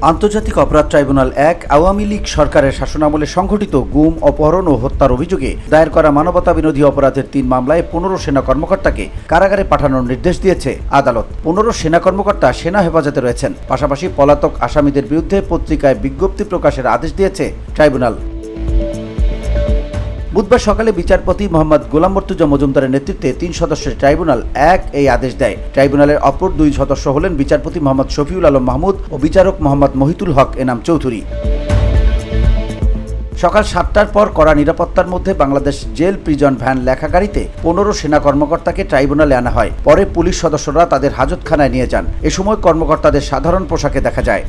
আন্তর্জাতিক অপরাধ ট্রাইব্যুনাল ১ আওয়ামী লীগ সরকারের শাসনামলে সংঘটিত গুম, অপহরণ ও হত্যার অভিযোগে দায়ের করা মানবতা বিরোধী অপরাধের ৩ মামলায় ১৫ সেনা কর্মকর্তাকে কারাগারে পাঠানোর নির্দেশ দিয়েছে আদালত। ১৫ সেনা কর্মকর্তা সেনা হেফাজতে রয়েছেন। পাশাপাশি পলাতক আসামিদের বিরুদ্ধে পত্রিকায় বিজ্ঞপ্তি প্রকাশের আদেশ দিয়েছে ট্রাইব্যুনাল। বুধবার সকালে বিচারপতি মোহাম্মদ গোলাম মর্তুজা মজুমদারের নেতৃত্বে ৩ সদস্যের ট্রাইব্যুনাল ১ এই আদেশ দেয়। ট্রাইব্যুনালের অপর ২ সদস্য হলেন বিচারপতি মোহাম্মদ শফিউল আলম মাহমুদ ও বিচারক মোহাম্মদ মহিতুল হক এনাম চৌধুরী। সকাল ৭টার পর কড়া নিরাপত্তার মধ্যে বাংলাদেশ জেল প্রিজন ভ্যান লেখা গাড়িতে ১৫ সেনা কর্মকর্তাকে ট্রাইব্যুনালে আনা হয়। পরে পুলিশ সদস্যরা তাদের হাজতখানায় নিয়ে যান। এ সময় কর্মকর্তাদের সাধারণ পোশাকে দেখা যায়।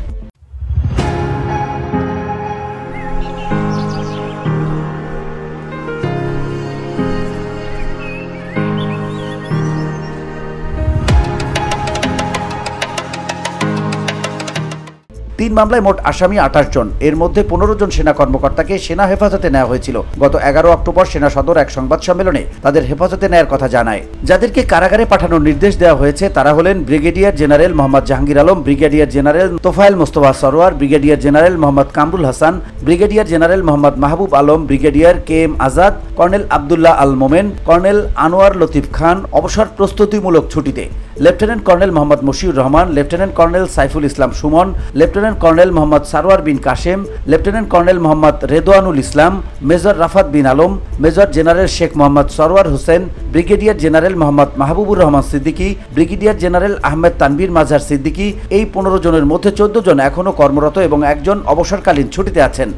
তিন মামলায় মোট আসামি ২৮ জন। এর মধ্যে ১৫ জন সেনা কর্মকর্তাকে সেনা হেফাজতে নেওয়া হয়েছিল। গত ১১ অক্টোবর সেনা সদর এক সংবাদ সম্মেলনে তাদের হেফাজতে নেওয়ার কথা জানায়। যাদেরকে কারাগারে পাঠানোর নির্দেশ দেওয়া হয়েছে তারা হলেন brigadier general Mohammad Jahangir Alam, brigadier general Tofayel Mostafa Sarwar, brigadier general Mohammad Kamrul Hasan, brigadier general Mohammad Mahbub Alam, brigadier KM Azad, colonel Abdullah Al Momen, colonel Anwar Latif Khan অবসর প্রস্তুতিমূলক ছুটিতে, lieutenant colonel Mohammad Moshiur Rahman, lieutenant colonel Saiful Islam Sumon, lieutenant colonel Mohammad Sarwar Bin Kashem, lieutenant colonel Mohammad Redwanul Islam, major Rafat Bin Alam, major general Sheikh Mohammad Sarwar Hossain, brigadier general Mohammad Mahbubur Rahman Siddiqui, brigadier general Ahmed Tanvir Mazhar Siddiqui. এই ১৫ জনের মধ্যে ১৪ জন এখনও কর্মরত এবং একজন অবসরকালীন ছুটিতে আছেন।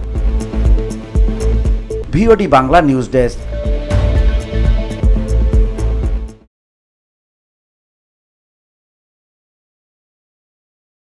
VOD Bangla news desk.